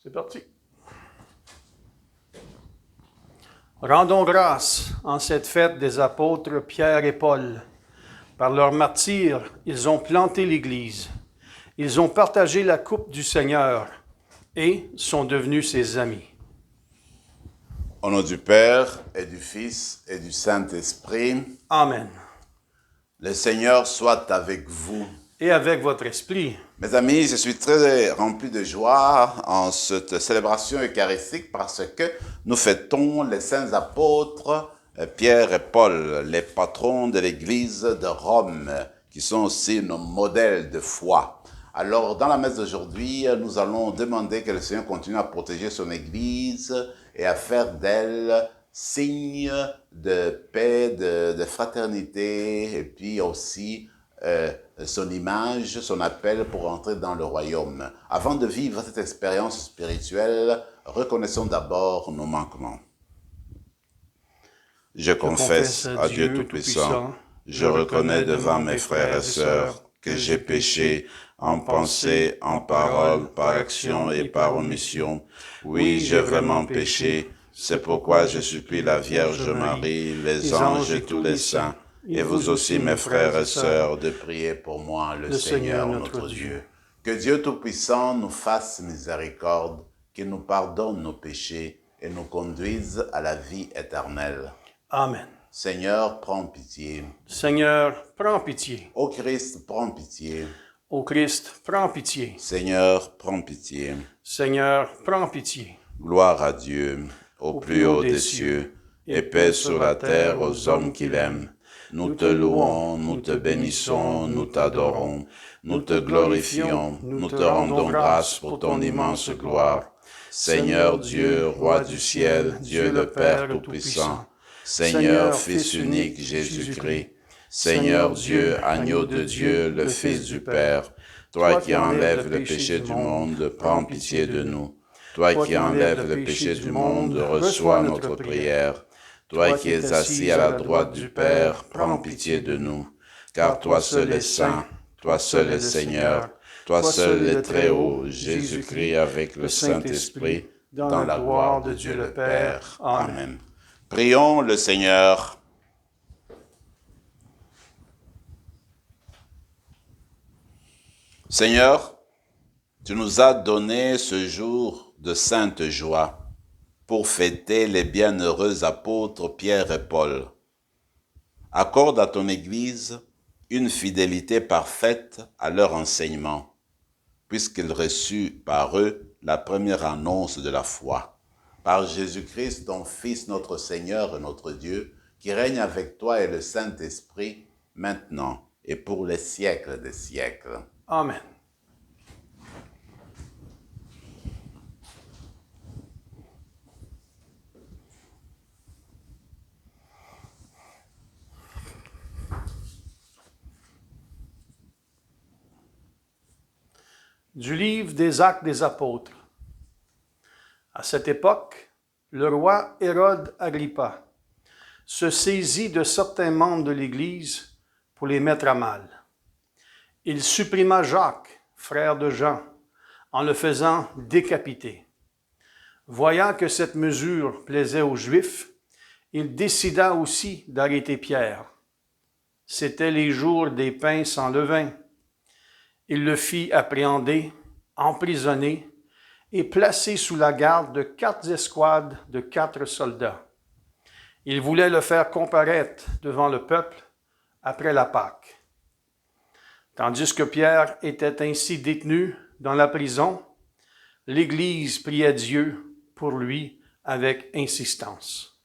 C'est parti. Rendons grâce en cette fête des apôtres Pierre et Paul. Par leur martyre, ils ont planté l'Église. Ils ont partagé la coupe du Seigneur et sont devenus ses amis. Au nom du Père et du Fils et du Saint-Esprit. Amen. Le Seigneur soit avec vous. Et avec votre esprit. Mes amis, je suis très rempli de joie en cette célébration eucharistique parce que nous fêtons les saints apôtres Pierre et Paul, les patrons de l'Église de Rome, qui sont aussi nos modèles de foi. Alors, dans la messe d'aujourd'hui, nous allons demander que le Seigneur continue à protéger son Église et à faire d'elle signe de paix, de fraternité, et puis aussi son image, son appel pour entrer dans le royaume. Avant de vivre cette expérience spirituelle, reconnaissons d'abord nos manquements. Je confesse à Dieu Tout-Puissant, je reconnais devant mes frères et sœurs que j'ai péché en pensée, en parole, par action et par omission. Oui, j'ai vraiment péché. C'est pourquoi je supplie la Vierge Marie, les anges et tous les saints, et vous aussi, mes frères et sœurs, de prier pour moi, le Seigneur notre Dieu. Que Dieu Tout-Puissant nous fasse miséricorde, qu'il nous pardonne nos péchés et nous conduise à la vie éternelle. Amen. Seigneur, prends pitié. Seigneur, prends pitié. Ô Christ, prends pitié. Ô Christ, prends pitié. Seigneur, prends pitié. Seigneur, prends pitié. Gloire à Dieu, au plus haut des cieux, et paix sur la terre aux hommes qu'il aime. Nous te louons, nous te bénissons, nous t'adorons, nous te glorifions, nous te rendons grâce pour ton immense gloire. Seigneur Dieu, Roi du ciel, Dieu le Père Tout-Puissant, Seigneur Fils unique Jésus-Christ, Seigneur Dieu, agneau de Dieu, le Fils du Père, toi qui enlèves le péché du monde, prends pitié de nous. Toi qui enlèves le péché du monde, reçois notre prière. Toi qui es assis à la droite du Père, prends pitié de nous. Car toi seul es saint, toi seul es Seigneur, toi seul es très haut, Jésus-Christ avec le Saint-Esprit, dans la gloire de Dieu le Père. Amen. Prions le Seigneur. Seigneur, tu nous as donné ce jour de sainte joie pour fêter les bienheureux apôtres Pierre et Paul. Accorde à ton Église une fidélité parfaite à leur enseignement, puisqu'il reçut par eux la première annonce de la foi. Par Jésus-Christ, ton Fils, notre Seigneur et notre Dieu, qui règne avec toi et le Saint-Esprit, maintenant et pour les siècles des siècles. Amen. Du livre des Actes des Apôtres. À cette époque, le roi Hérode Agrippa se saisit de certains membres de l'Église pour les mettre à mal. Il supprima Jacques, frère de Jean, en le faisant décapiter. Voyant que cette mesure plaisait aux Juifs, il décida aussi d'arrêter Pierre. C'étaient les jours des pains sans levain. Il le fit appréhender, emprisonner et placer sous la garde de 4 escouades de 4 soldats. Il voulait le faire comparaître devant le peuple après la Pâque. Tandis que Pierre était ainsi détenu dans la prison, l'Église priait Dieu pour lui avec insistance.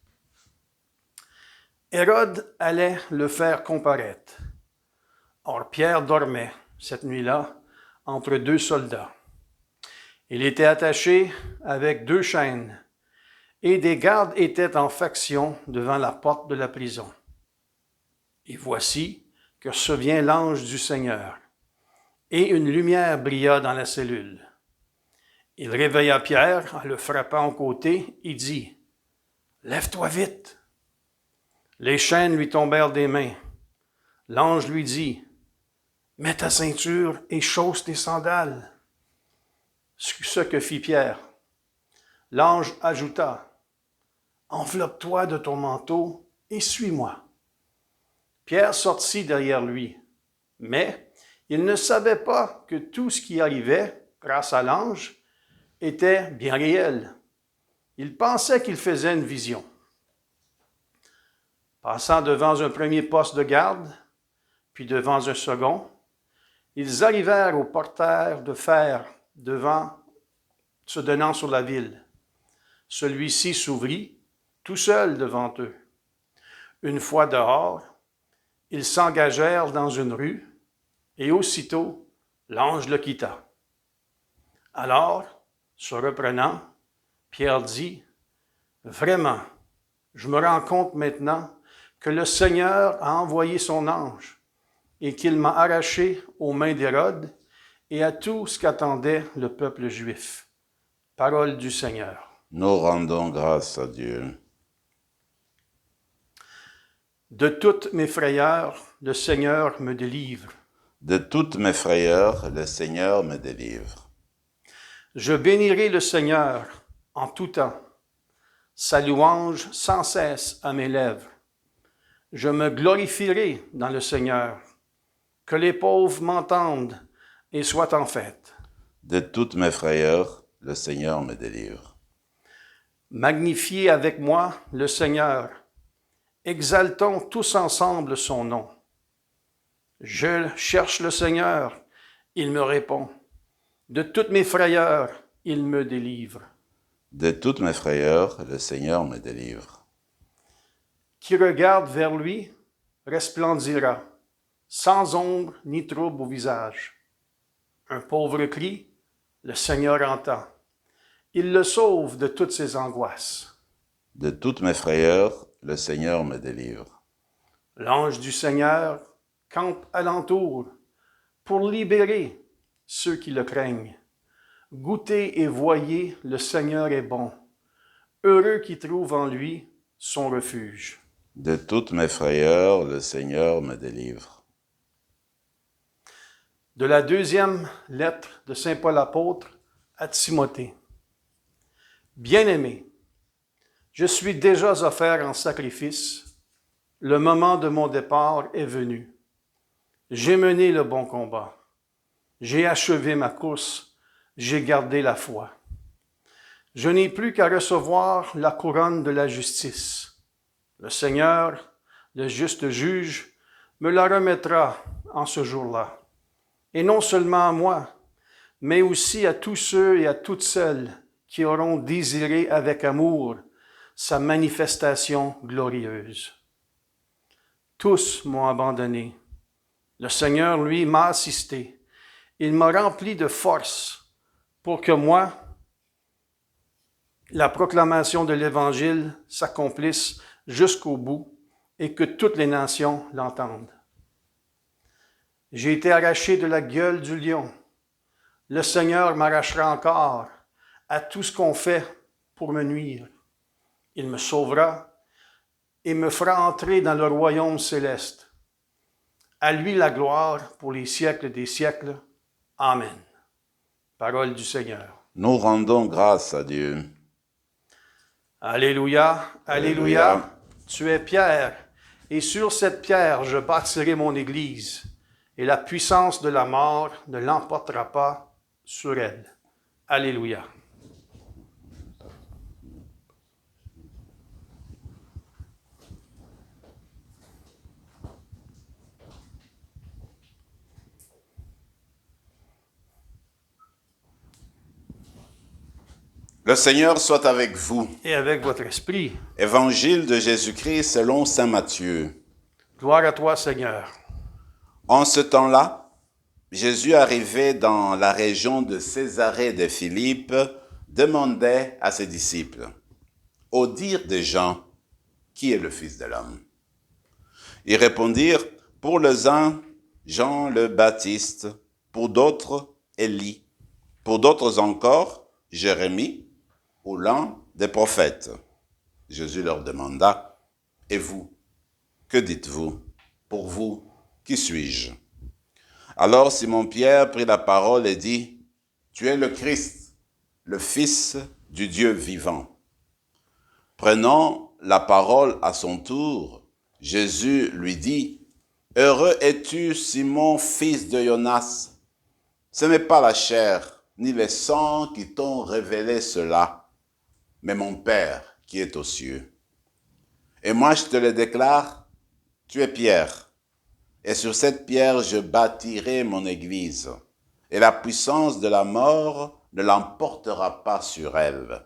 Hérode allait le faire comparaître. Or Pierre dormait cette nuit-là entre 2 soldats. Il était attaché avec 2 chaînes, et des gardes étaient en faction devant la porte de la prison. Et voici que survient l'ange du Seigneur, et une lumière brilla dans la cellule. Il réveilla Pierre en le frappant au côté et dit « Lève-toi vite !» Les chaînes lui tombèrent des mains. L'ange lui dit « Mets ta ceinture et chausse tes sandales. » Ce que fit Pierre. L'ange ajouta, « Enveloppe-toi de ton manteau et suis-moi. » Pierre sortit derrière lui, mais il ne savait pas que tout ce qui arrivait, grâce à l'ange, était bien réel. Il pensait qu'il faisait une vision. Passant devant un premier poste de garde, puis devant un second, ils arrivèrent au portail de fer se donnant sur la ville. Celui-ci s'ouvrit, tout seul devant eux. Une fois dehors, ils s'engagèrent dans une rue, et aussitôt, l'ange le quitta. Alors, se reprenant, Pierre dit, « Vraiment, je me rends compte maintenant que le Seigneur a envoyé son ange et qu'il m'a arraché aux mains d'Hérode et à tout ce qu'attendait le peuple juif. » Parole du Seigneur. Nous rendons grâce à Dieu. De toutes mes frayeurs, le Seigneur me délivre. De toutes mes frayeurs, le Seigneur me délivre. Je bénirai le Seigneur en tout temps, sa louange sans cesse à mes lèvres. Je me glorifierai dans le Seigneur, que les pauvres m'entendent et soient en fête. De toutes mes frayeurs, le Seigneur me délivre. Magnifiez avec moi le Seigneur, exaltons tous ensemble son nom. Je cherche le Seigneur, il me répond. De toutes mes frayeurs, il me délivre. De toutes mes frayeurs, le Seigneur me délivre. Qui regarde vers lui resplendira, sans ombre ni trouble au visage. Un pauvre cri, le Seigneur entend. Il le sauve de toutes ses angoisses. De toutes mes frayeurs, le Seigneur me délivre. L'ange du Seigneur campe alentour pour libérer ceux qui le craignent. Goûtez et voyez, le Seigneur est bon. Heureux qui trouvent en lui son refuge. De toutes mes frayeurs, le Seigneur me délivre. De la deuxième lettre de Saint Paul apôtre à Timothée. Bien-aimé, je suis déjà offert en sacrifice. Le moment de mon départ est venu. J'ai mené le bon combat. J'ai achevé ma course. J'ai gardé la foi. Je n'ai plus qu'à recevoir la couronne de la justice. Le Seigneur, le juste juge, me la remettra en ce jour-là. Et non seulement à moi, mais aussi à tous ceux et à toutes celles qui auront désiré avec amour sa manifestation glorieuse. Tous m'ont abandonné. Le Seigneur, lui, m'a assisté. Il m'a rempli de force pour que moi, la proclamation de l'Évangile s'accomplisse jusqu'au bout et que toutes les nations l'entendent. J'ai été arraché de la gueule du lion. Le Seigneur m'arrachera encore à tout ce qu'on fait pour me nuire. Il me sauvera et me fera entrer dans le royaume céleste. À lui la gloire pour les siècles des siècles. Amen. Parole du Seigneur. Nous rendons grâce à Dieu. Alléluia, alléluia. Alléluia. Tu es Pierre, et sur cette pierre je bâtirai mon église, et la puissance de la mort ne l'emportera pas sur elle. Alléluia. Le Seigneur soit avec vous. Et avec votre esprit. Évangile de Jésus-Christ selon saint Matthieu. Gloire à toi, Seigneur. En ce temps-là, Jésus, arrivé dans la région de Césarée de Philippe, demandait à ses disciples, « Au dire des gens, qui est le Fils de l'homme ?» Ils répondirent, « Pour les uns, Jean le Baptiste, pour d'autres, Élie, pour d'autres encore, Jérémie, ou l'un des prophètes. » Jésus leur demanda, « Et vous, que dites-vous? Pour vous, qui suis-je » Alors Simon-Pierre prit la parole et dit, « Tu es le Christ, le Fils du Dieu vivant. Prenant la parole à son tour, Jésus lui dit, « Heureux es-tu, Simon, fils de Jonas. Ce n'est pas la chair ni le sang qui t'ont révélé cela, mais mon Père qui est aux cieux. Et moi je te le déclare, tu es Pierre, et sur cette pierre je bâtirai mon église, et la puissance de la mort ne l'emportera pas sur elle.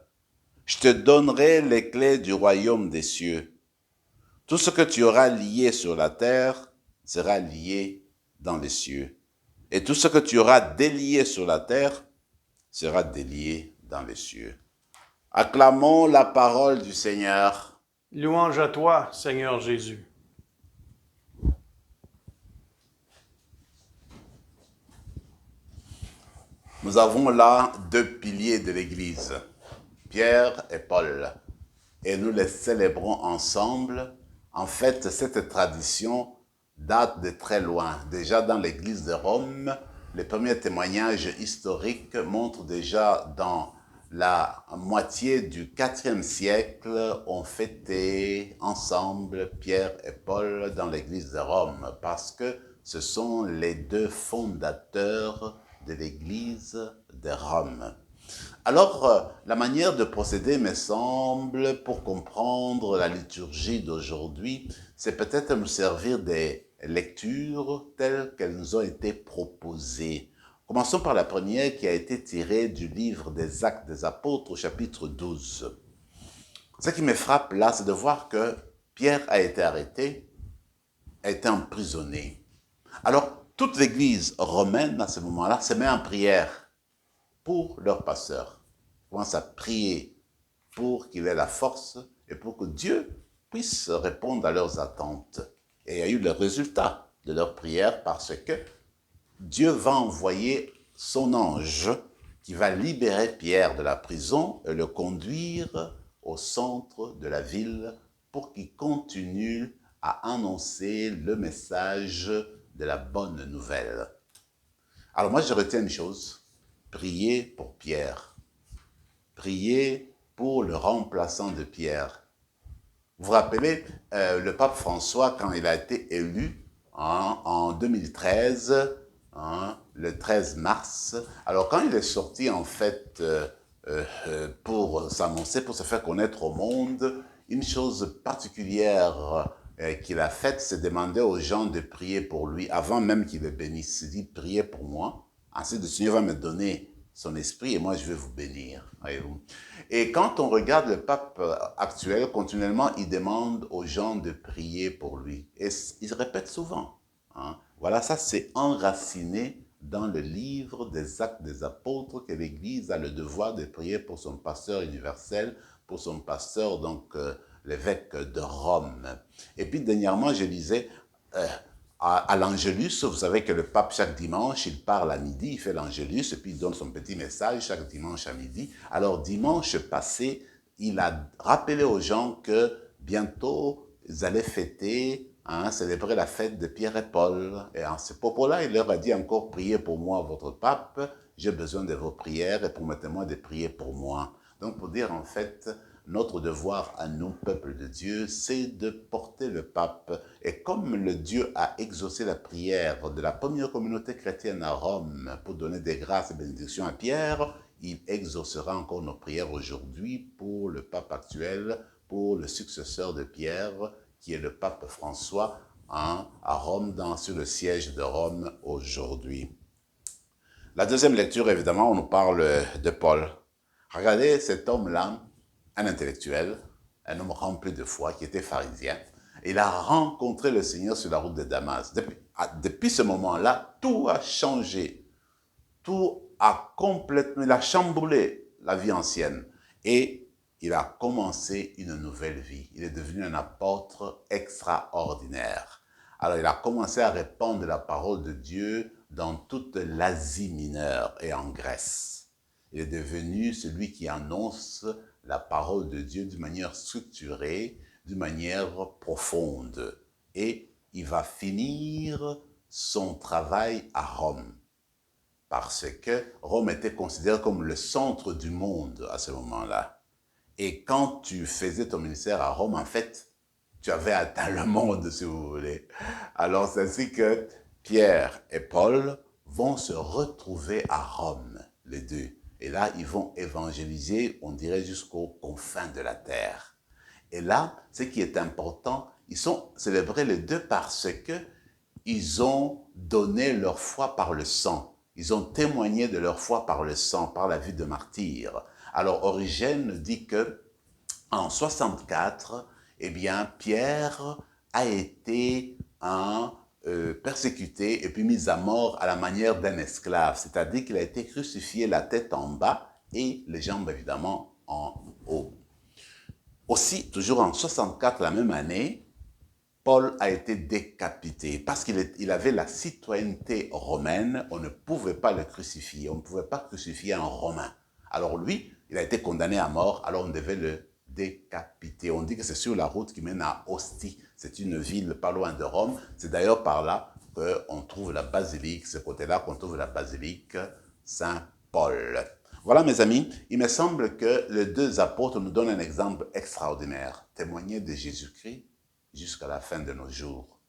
Je te donnerai les clés du royaume des cieux. Tout ce que tu auras lié sur la terre sera lié dans les cieux. Et tout ce que tu auras délié sur la terre sera délié dans les cieux. » Acclamons la parole du Seigneur. Louange à toi, Seigneur Jésus. Nous avons là deux piliers de l'Église, Pierre et Paul, et nous les célébrons ensemble. En fait, cette tradition date de très loin. Déjà dans l'Église de Rome, les premiers témoignages historiques montrent déjà dans la moitié du IVe siècle, on fêtait ensemble Pierre et Paul dans l'Église de Rome, parce que ce sont les deux fondateurs de l'Église de Rome. Alors, la manière de procéder, me semble, pour comprendre la liturgie d'aujourd'hui, c'est peut-être nous servir des lectures telles qu'elles nous ont été proposées. Commençons par la première qui a été tirée du livre des Actes des Apôtres au chapitre 12. Ce qui me frappe là, c'est de voir que Pierre a été arrêté, a été emprisonné. Alors, toute l'Église romaine, à ce moment-là, se met en prière pour leur pasteur. Ils commencent à prier pour qu'il ait la force et pour que Dieu puisse répondre à leurs attentes. Et il y a eu le résultat de leur prière parce que Dieu va envoyer son ange qui va libérer Pierre de la prison et le conduire au centre de la ville pour qu'il continue à annoncer le message de la bonne nouvelle. Alors moi, je retiens une chose, prier pour Pierre, prier pour le remplaçant de Pierre. Vous vous rappelez, le pape François, quand il a été élu en 2013, le 13 mars, alors quand il est sorti en fait pour s'annoncer, pour se faire connaître au monde, une chose particulière qu'il a faite, c'est demander aux gens de prier pour lui, avant même qu'il le bénisse. Il dit, priez pour moi, ainsi le Seigneur va me donner son esprit et moi je vais vous bénir. Voyez-vous. Et quand on regarde le pape actuel, continuellement, il demande aux gens de prier pour lui. Et il répète souvent. Voilà, ça c'est enraciné dans le livre des Actes des Apôtres, que l'Église a le devoir de prier pour son pasteur universel, pour son pasteur, donc l'évêque de Rome. Et puis dernièrement, je lisais à l'Angélus, vous savez que le pape, chaque dimanche, il parle à midi, il fait l'Angélus, et puis il donne son petit message chaque dimanche à midi. Alors dimanche passé, il a rappelé aux gens que bientôt, ils allaient fêter, célébrer la fête de Pierre et Paul. Et à ce propos-là, il leur a dit encore, priez pour moi, votre pape, j'ai besoin de vos prières, et permettez-moi de prier pour moi. Donc pour dire en fait, notre devoir à nous, peuple de Dieu, c'est de porter le pape. Et comme le Dieu a exaucé la prière de la première communauté chrétienne à Rome pour donner des grâces et bénédictions à Pierre, il exaucera encore nos prières aujourd'hui pour le pape actuel, pour le successeur de Pierre, qui est le pape François, à Rome, sur le siège de Rome aujourd'hui. La deuxième lecture, évidemment, on nous parle de Paul. Regardez cet homme-là, un intellectuel, un homme rempli de foi, qui était pharisien. Il a rencontré le Seigneur sur la route de Damas. Depuis ce moment-là, tout a changé. Tout a complètement, il a chamboulé la vie ancienne. Et il a commencé une nouvelle vie. Il est devenu un apôtre extraordinaire. Alors, il a commencé à répandre la parole de Dieu dans toute l'Asie mineure et en Grèce. Il est devenu celui qui annonce la parole de Dieu d'une manière structurée, d'une manière profonde. Et il va finir son travail à Rome. parce que Rome était considérée comme le centre du monde à ce moment-là. Et quand tu faisais ton ministère à Rome, en fait, tu avais atteint le monde, si vous voulez. Alors, c'est ainsi que Pierre et Paul vont se retrouver à Rome, les deux. Et là, ils vont évangéliser, on dirait, jusqu'aux confins de la terre. Et là, ce qui est important, ils sont célébrés les deux parce que ils ont donné leur foi par le sang. Ils ont témoigné de leur foi par le sang, par la vie de martyr. Alors, Origène dit que en 64, eh bien, Pierre a été persécuté et puis mis à mort à la manière d'un esclave. C'est-à-dire qu'il a été crucifié la tête en bas et les jambes, évidemment, en haut. Aussi, toujours en 64, la même année, Paul a été décapité parce qu'il avait la citoyenneté romaine. On ne pouvait pas le crucifier. On ne pouvait pas crucifier un Romain. Alors lui, il a été condamné à mort. Alors on devait le décapiter. On dit que c'est sur la route qui mène à Ostie. C'est une ville pas loin de Rome. C'est d'ailleurs par là qu'on trouve la basilique. C'est côté-là qu'on trouve la basilique Saint-Paul. Voilà, mes amis, il me semble que les deux apôtres nous donnent un exemple extraordinaire. Témoigner de Jésus-Christ jusqu'à la fin de nos jours.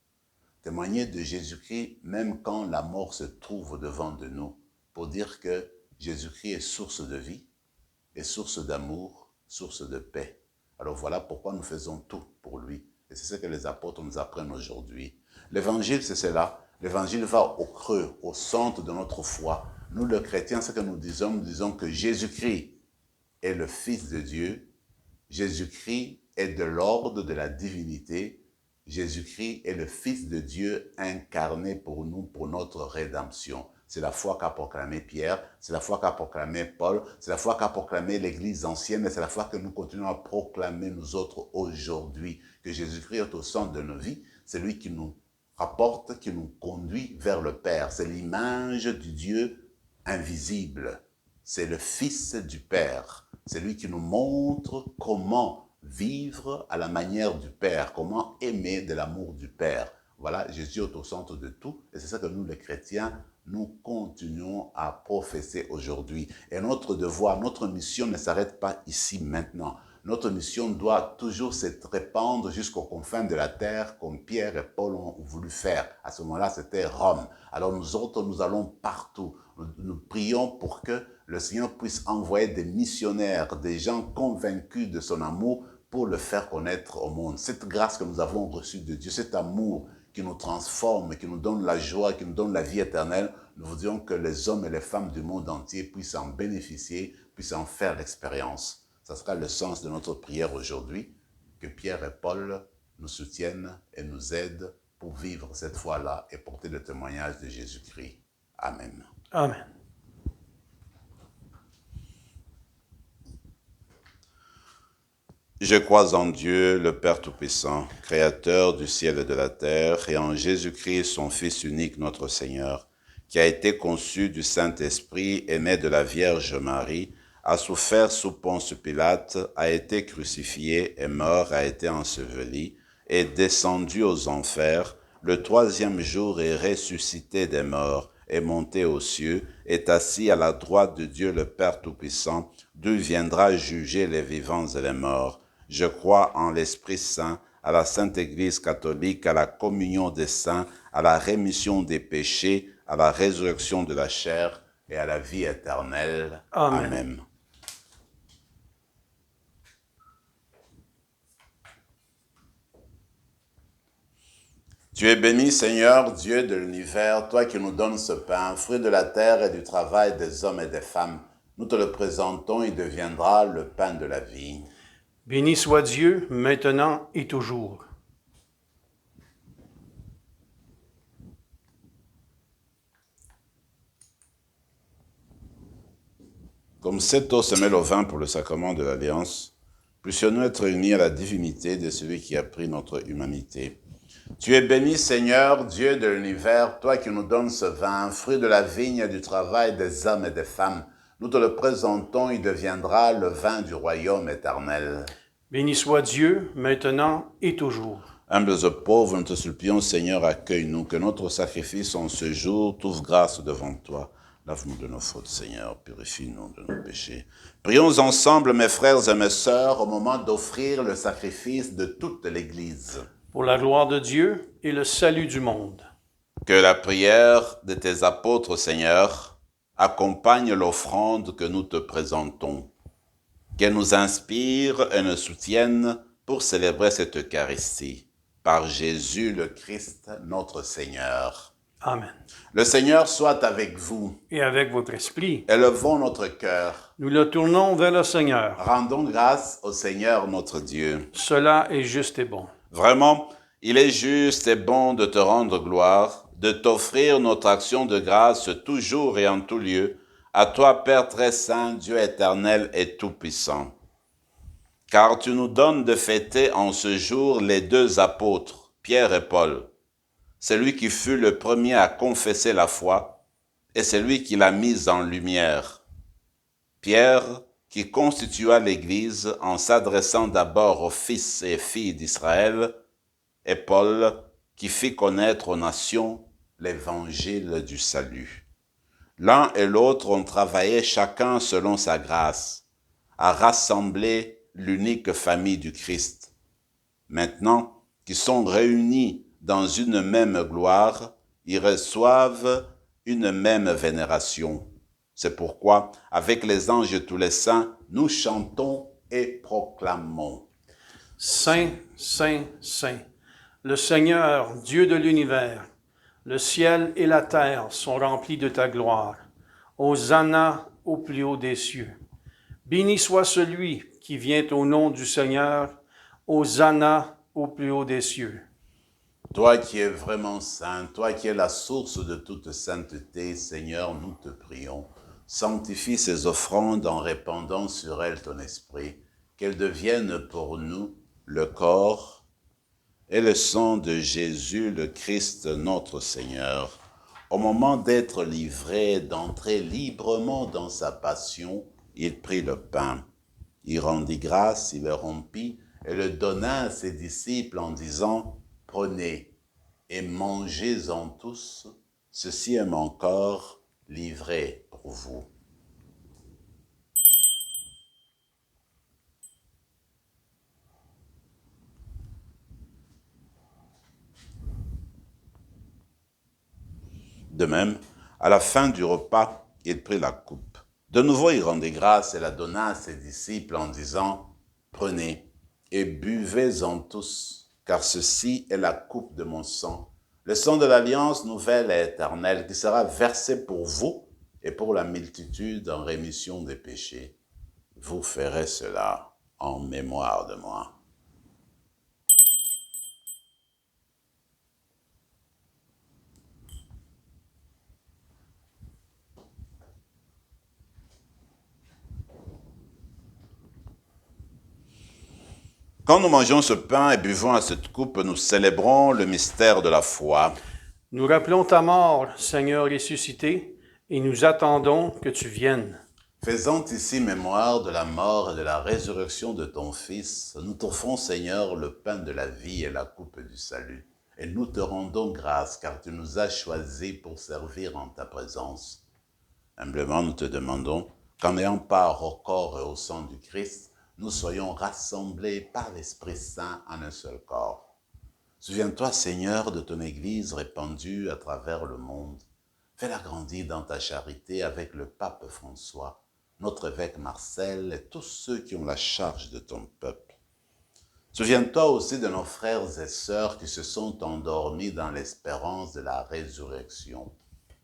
Témoigner de Jésus-Christ même quand la mort se trouve devant de nous, pour dire que Jésus-Christ est source de vie, est source d'amour, source de paix. Alors voilà pourquoi nous faisons tout pour lui. Et c'est ce que les apôtres nous apprennent aujourd'hui. L'évangile, c'est cela. L'évangile va au creux, au centre de notre foi. Nous, les chrétiens, ce que nous disons que Jésus-Christ est le Fils de Dieu. Jésus-Christ est de l'ordre de la divinité. Jésus-Christ est le Fils de Dieu incarné pour nous, pour notre rédemption. C'est la foi qu'a proclamé Pierre, c'est la foi qu'a proclamé Paul, c'est la foi qu'a proclamé l'Église ancienne, et c'est la foi que nous continuons à proclamer nous autres aujourd'hui. Que Jésus-Christ est au centre de nos vies, c'est lui qui nous rapporte, qui nous conduit vers le Père. C'est l'image du Dieu invisible. C'est le Fils du Père. C'est lui qui nous montre comment vivre à la manière du Père, comment aimer de l'amour du Père. Voilà, Jésus est au centre de tout, et c'est ça que nous, les chrétiens, nous continuons à professer aujourd'hui. Et notre devoir, notre mission ne s'arrête pas ici maintenant. Notre mission doit toujours se répandre jusqu'aux confins de la terre, comme Pierre et Paul ont voulu faire. À ce moment-là, c'était Rome. Alors nous autres, nous allons partout. Nous prions pour que le Seigneur puisse envoyer des missionnaires, des gens convaincus de son amour pour le faire connaître au monde. Cette grâce que nous avons reçue de Dieu, cet amour qui nous transforme, qui nous donne la joie, qui nous donne la vie éternelle, nous voudrions que les hommes et les femmes du monde entier puissent en bénéficier, puissent en faire l'expérience. Ce sera le sens de notre prière aujourd'hui, que Pierre et Paul nous soutiennent et nous aident pour vivre cette foi-là et porter le témoignage de Jésus-Christ. Amen. Amen. Je crois en Dieu, le Père Tout-Puissant, Créateur du ciel et de la terre, et en Jésus-Christ, son Fils unique, notre Seigneur, qui a été conçu du Saint-Esprit et né de la Vierge Marie, a souffert sous Ponce Pilate, a été crucifié, est mort, a été enseveli, est descendu aux enfers, le troisième jour est ressuscité des morts, est monté aux cieux, est assis à la droite de Dieu le Père Tout-Puissant, d'où viendra juger les vivants et les morts. Je crois en l'Esprit Saint, à la Sainte Église catholique, à la communion des saints, à la rémission des péchés, à la résurrection de la chair et à la vie éternelle. Amen. Amen. Tu es béni, Seigneur, Dieu de l'univers, toi qui nous donnes ce pain, fruit de la terre et du travail des hommes et des femmes. Nous te le présentons, il deviendra le pain de la vie. Béni soit Dieu, maintenant et toujours. Comme cette eau se mêle au vin pour le sacrement de l'Alliance, puissions-nous être unis à la divinité de celui qui a pris notre humanité. Tu es béni, Seigneur, Dieu de l'univers, toi qui nous donnes ce vin, fruit de la vigne et du travail des hommes et des femmes. Nous te le présentons, il deviendra le vin du royaume éternel. Béni soit Dieu, maintenant et toujours. Humbles et pauvres, nous te supplions, Seigneur, accueille-nous, que notre sacrifice en ce jour trouve grâce devant toi. Lave-nous de nos fautes, Seigneur, purifie-nous de nos péchés. Prions ensemble, mes frères et mes sœurs, au moment d'offrir le sacrifice de toute l'Église. Pour la gloire de Dieu et le salut du monde. Que la prière de tes apôtres, Seigneur, accompagne l'offrande que nous te présentons. Qu'elle nous inspire et nous soutienne pour célébrer cette Eucharistie. Par Jésus le Christ, notre Seigneur. Amen. Le Seigneur soit avec vous. Et avec votre esprit. Élevons notre cœur. Nous le tournons vers le Seigneur. Rendons grâce au Seigneur notre Dieu. Cela est juste et bon. Vraiment, il est juste et bon de te rendre gloire, de t'offrir notre action de grâce toujours et en tout lieu, à toi, Père très saint, Dieu éternel et tout-puissant. Car tu nous donnes de fêter en ce jour les deux apôtres, Pierre et Paul. Celui qui fut le premier à confesser la foi et celui qui l'a mise en lumière. Pierre, qui constitua l'Église en s'adressant d'abord aux fils et filles d'Israël, et Paul, qui fit connaître aux nations l'évangile du salut. L'un et l'autre ont travaillé chacun selon sa grâce, à rassembler l'unique famille du Christ. Maintenant qu'ils sont réunis dans une même gloire, ils reçoivent une même vénération. C'est pourquoi, avec les anges et tous les saints, nous chantons et proclamons. Saint, Saint, Saint, le Seigneur, Dieu de l'univers, le ciel et la terre sont remplis de ta gloire. Hosanna au plus haut des cieux. Béni soit celui qui vient au nom du Seigneur. Hosanna au plus haut des cieux. Toi qui es vraiment saint, toi qui es la source de toute sainteté, Seigneur, nous te prions. Sanctifie ces offrandes en répandant sur elles ton esprit, qu'elles deviennent pour nous le corps et le sang de Jésus, le Christ, notre Seigneur. Au moment d'être livré, d'entrer librement dans sa passion, il prit le pain. Il rendit grâce, il le rompit et le donna à ses disciples en disant « Prenez et mangez-en tous, ceci est mon corps livré pour vous. » De même, à la fin du repas, il prit la coupe. De nouveau, il rendit grâce et la donna à ses disciples en disant « Prenez et buvez-en tous, car ceci est la coupe de mon sang, le sang de l'alliance nouvelle et éternelle qui sera versé pour vous et pour la multitude en rémission des péchés. Vous ferez cela en mémoire de moi. » Quand nous mangeons ce pain et buvons à cette coupe, nous célébrons le mystère de la foi. Nous rappelons ta mort, Seigneur ressuscité, et nous attendons que tu viennes. Faisant ici mémoire de la mort et de la résurrection de ton Fils, nous t'offrons, Seigneur, le pain de la vie et la coupe du salut. Et nous te rendons grâce, car tu nous as choisis pour servir en ta présence. Humblement, nous te demandons qu'en ayant part au corps et au sang du Christ, nous soyons rassemblés par l'Esprit Saint en un seul corps. Souviens-toi, Seigneur, de ton Église répandue à travers le monde. Fais-la grandir dans ta charité avec le pape François, notre évêque Marcel et tous ceux qui ont la charge de ton peuple. Souviens-toi aussi de nos frères et sœurs qui se sont endormis dans l'espérance de la résurrection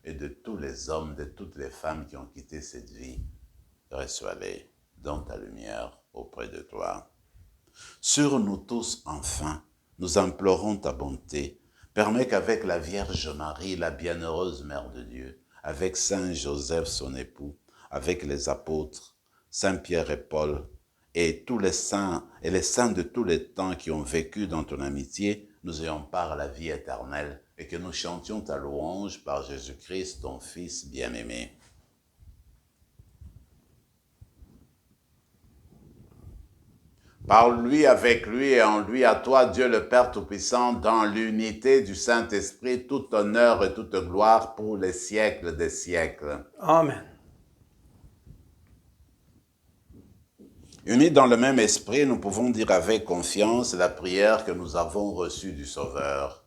et de tous les hommes, de toutes les femmes qui ont quitté cette vie. Reçois-les dans ta lumière auprès de toi. Sur nous tous, enfin, nous implorons ta bonté. Permets qu'avec la Vierge Marie, la bienheureuse Mère de Dieu, avec Saint Joseph, son époux, avec les apôtres, Saint Pierre et Paul, et tous les saints et les saints de tous les temps qui ont vécu dans ton amitié, nous ayons part à la vie éternelle et que nous chantions ta louange par Jésus-Christ, ton Fils bien-aimé. Par lui, avec lui et en lui, à toi, Dieu le Père Tout-Puissant, dans l'unité du Saint-Esprit, tout honneur et toute gloire pour les siècles des siècles. Amen. Unis dans le même esprit, nous pouvons dire avec confiance la prière que nous avons reçue du Sauveur.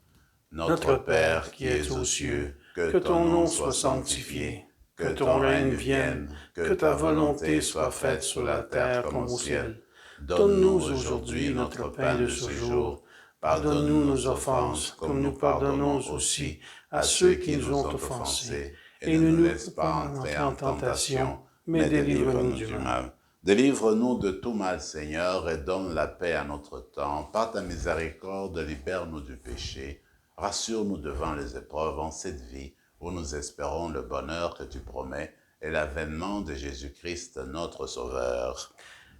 Notre Père qui es aux cieux, que ton nom soit sanctifié, que ton règne vienne, que ta volonté soit faite sur la terre comme au ciel. Donne-nous aujourd'hui notre pain de ce jour. Pardonne-nous nos offenses, comme nous pardonnons aussi à ceux qui nous ont offensés. Et ne nous laisse pas entrer en tentation, mais délivre-nous du mal. Délivre-nous de tout mal, Seigneur, et donne la paix à notre temps. Par ta miséricorde, libère-nous du péché. Rassure-nous devant les épreuves en cette vie, où nous espérons le bonheur que tu promets et l'avènement de Jésus-Christ, notre Sauveur.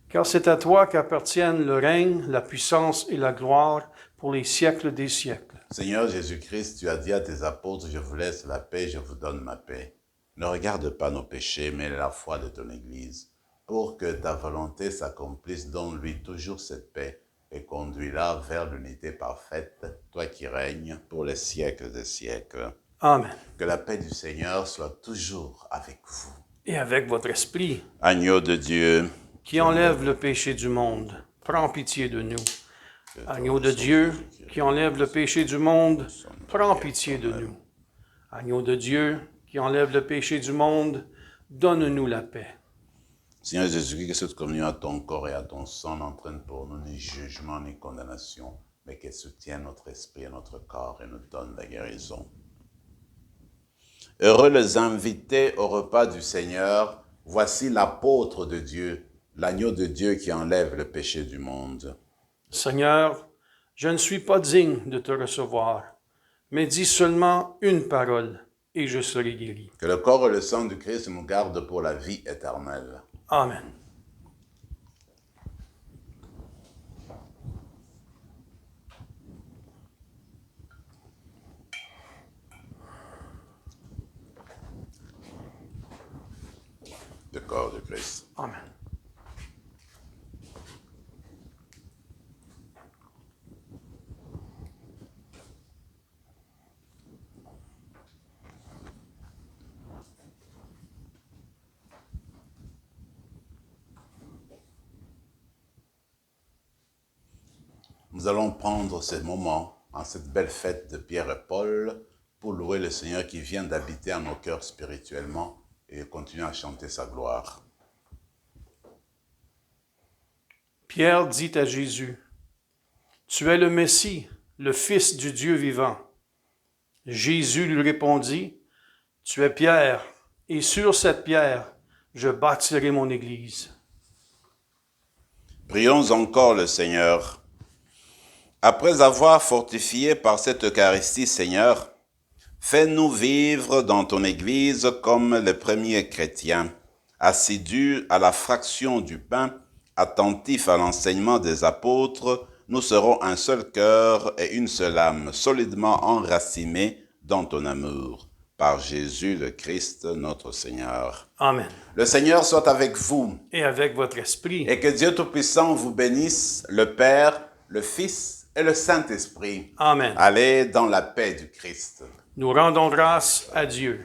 Car c'est à toi qu'appartiennent le règne, la puissance et la gloire pour les siècles des siècles. Seigneur Jésus-Christ, tu as dit à tes apôtres, je vous laisse la paix, je vous donne ma paix. Ne regarde pas nos péchés, mais la foi de ton Église. Pour que ta volonté s'accomplisse, donne-lui toujours cette paix et conduis-la vers l'unité parfaite, toi qui règnes pour les siècles des siècles. Amen. Que la paix du Seigneur soit toujours avec vous. Et avec votre esprit, Agneau de Dieu, qui enlève le péché du monde, prends pitié de nous. Agneau de Dieu, qui enlève le péché du monde, prends pitié de nous. Agneau de Dieu, qui enlève le péché du monde, donne-nous la paix. Seigneur Jésus-Christ, que cette communion à ton corps et à ton sang n'entraîne pour nous ni jugement ni condamnation, mais qu'elle soutienne notre esprit et notre corps et nous donne la guérison. Heureux les invités au repas du Seigneur, voici l'apôtre de Dieu, l'agneau de Dieu qui enlève le péché du monde. Seigneur, je ne suis pas digne de te recevoir, mais dis seulement une parole et je serai guéri. Que le corps et le sang du Christ nous gardent pour la vie éternelle. Amen. Le corps de Christ. Amen. Nous allons prendre ce moment, en cette belle fête de Pierre et Paul, pour louer le Seigneur qui vient d'habiter en nos cœurs spirituellement et continuer à chanter sa gloire. Pierre dit à Jésus, « Tu es le Messie, le Fils du Dieu vivant. » Jésus lui répondit, « Tu es Pierre, et sur cette pierre, je bâtirai mon Église. » Prions encore le Seigneur. Après avoir fortifié par cette Eucharistie, Seigneur, fais-nous vivre dans ton Église comme les premiers chrétiens, assidus à la fraction du pain, attentifs à l'enseignement des apôtres, nous serons un seul cœur et une seule âme, solidement enracinés dans ton amour. Par Jésus le Christ, notre Seigneur. Amen. Le Seigneur soit avec vous. Et avec votre esprit. Et que Dieu Tout-Puissant vous bénisse, le Père, le Fils et le Saint-Esprit. Amen. Allez dans la paix du Christ. Nous rendons grâce à Dieu.